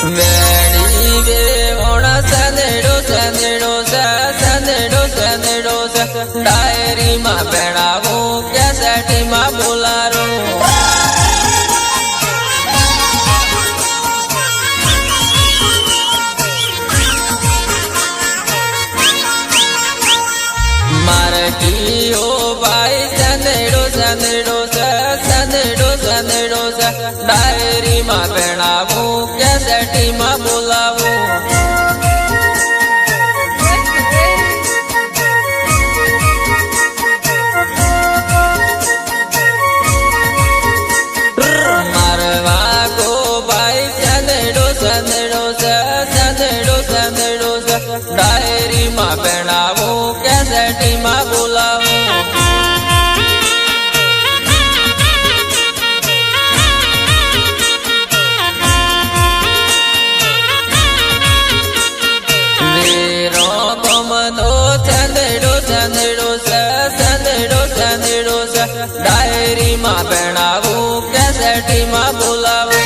વેણી વેવણ સંદેડો સંદેડો સંદેડો સંદેડો ડાયરીમાં ભેણાવું કેસેટીમાં બોલારું ભાઈ સંદેડો સંદેડો સંદેડો સંદેડો ડાયરીમાં ભેણાવું કેસેટીમાં બોલાવું મારવા ગો ભાઈ સંદેડો સંદેડો સંદેડો સંદેડો ડાયરીમાં ભેણાવું કેસેટીમાં બોલાવું ડાયરીમાં ભેણાવું કેસેટીમાં બોલાવું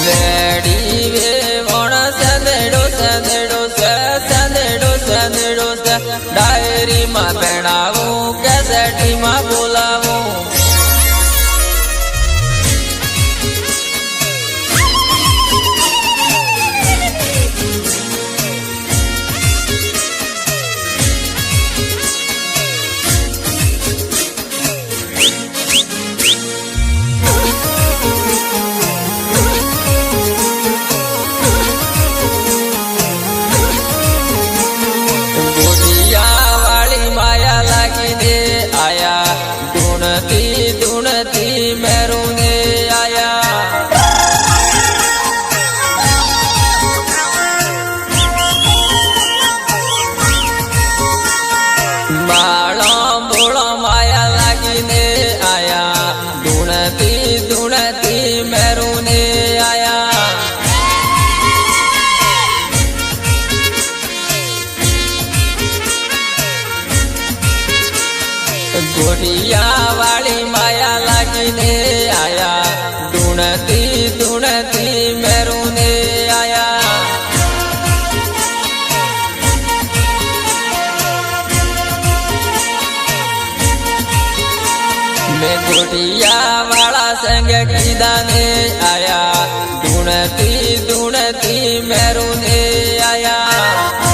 વેડી વેવણ સંદેડો સંદેડો સંદેડો સંદેડો ડાયરીમાં ભેણાવું કેસેટીમાં બોલાવું ગોડિયા વાળી માયા લાગીને આયા ધૂણતી ધૂણતી મેરુને આયા મેં ગોડિયા વાળા સંગે કીધાને આયા ધૂણતી ધૂણતી મેરુને આયા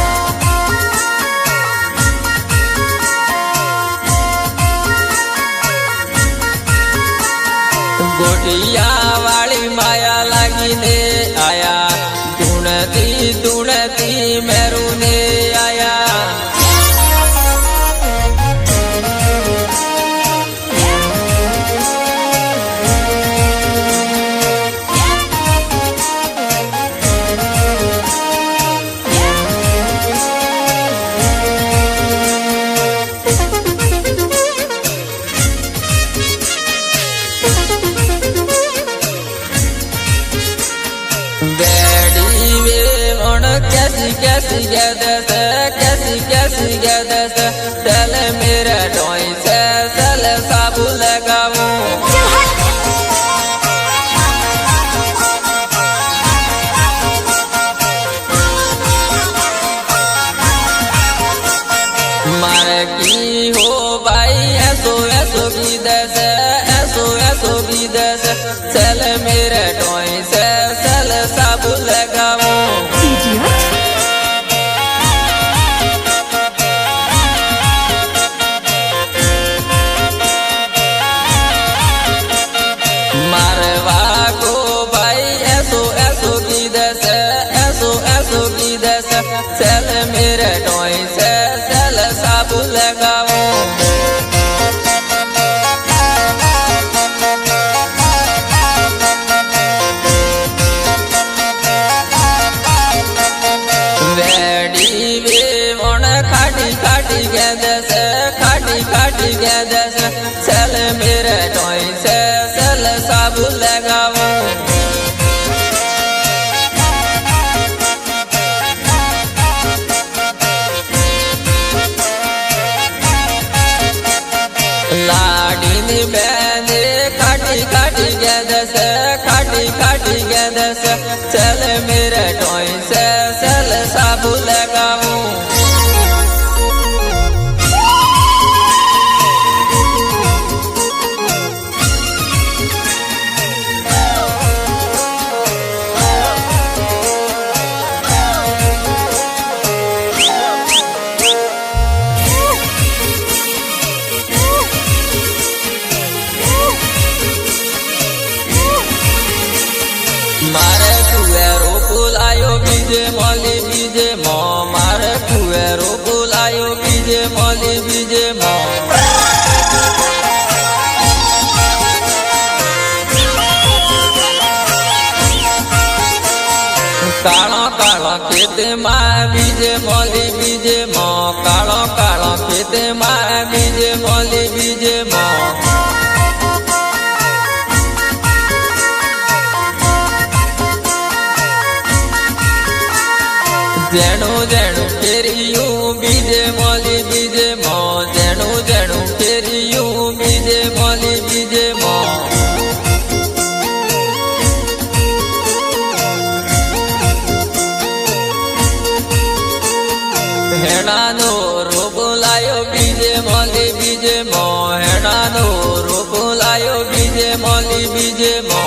ગોટિયા વાળી માયા લાગીને આયા ધૂણતી ધૂણતી મેરુને આયા कैसी गदस चल मेरा ढोई से चल साबु लगाऊं मारे की हो भाई ऐसो ऐसो की दस ऐसो ऐसो की दस चल मेरा ढोई से चल साबु लगाऊं चल मेरे ढोई से चल साबु लगाऊं वेडी वेवण खाटी खाटी गेदस खाटी खाटी गेदस चल मेरे ढोई से चल साबु लगाऊं લાયો બીજે મોલી બીજે મો કાળો કાળો ખેતમાં બીજે મોલી બીજે મો કાળો કાળો ખેતમાં બીજે મોલી બીજે મો જેણું જેણું ફેરિયું બીજે મોલી બીજે મો જેણું જેણું ફેરિયું બીજે મોલી બીજે મો હેણાનો રૂપ લાયો બીજે મોલી બીજે મો હેણાનો રૂપ લાયો બીજે મોલી બીજે મો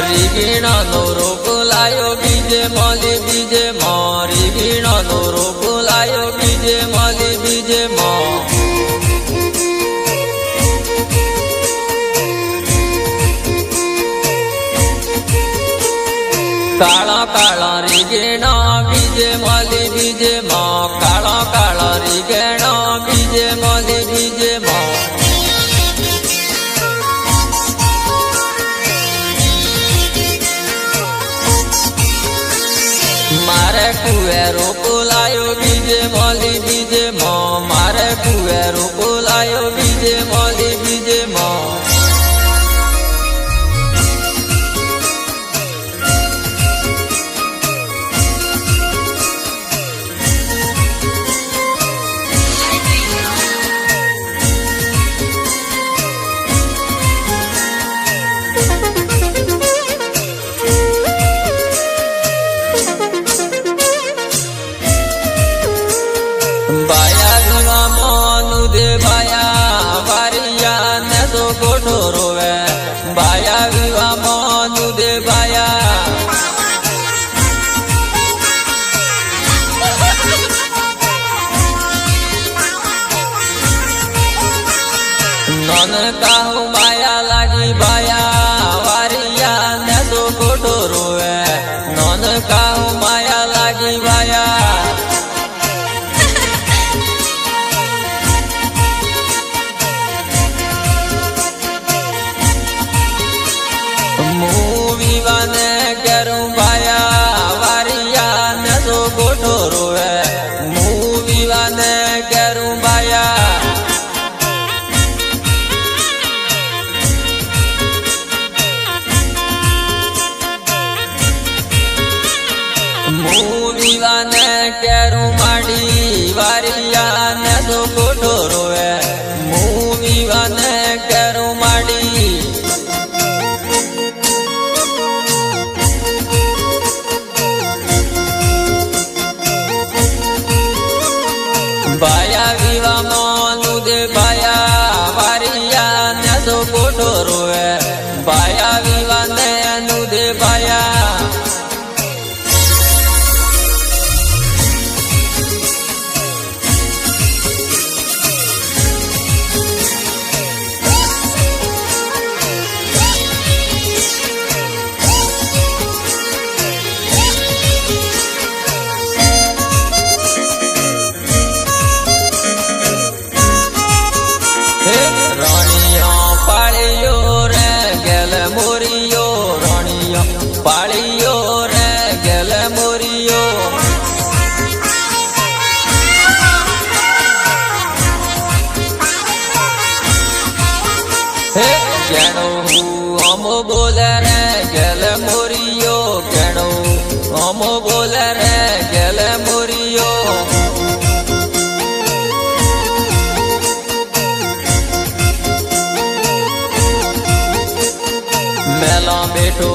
રીગીણાનો રૂપ લાયો બીજે મોલી બીજે મો રીગીણાનો રૂપ લાયો બીજે મોલી બીજે મો કાળા કાળા રીગેણા બીજે મોલી બીજે મો કાળા કાળા રીગેણા બીજે મોલી બીજે મો મારે કુવેરો બોલાયો બીજે મોલી બીજે મો મારે કુવેરો બોલાયો બીજે મોલી બીજે મો બાયા વિવા મોનું દે બાયા વારિયા ને તો ગોઠો રોવે બાયા વિવા મોનું દે બાયા નોન કાહુ માયા લાગી બાયા વારિયા ને તો ગોઠો રોવે નોન કાહુ માયા લાગી બાયા વિવાને કરું બાયા વારિયા ને તો ગોઠો રોવે હું વિવાને કરું બાયા હું વિવાને કરું માડી વારિયા ને તો ગોઠો રોવે હું વિવાને કરું માડી બાયા વિવા મોનું દે બાયા વારિયા ને તો ગોઠો રોવે બાયા વિવા ને નું દે બાયા પાળિયો રે ગેલ મોરિયો હે કેણો હું અમો બોલે રે ગેલ મોરિયો કેણો અમો બોલે રે ગેલ મોરિયો મેલા બેઠો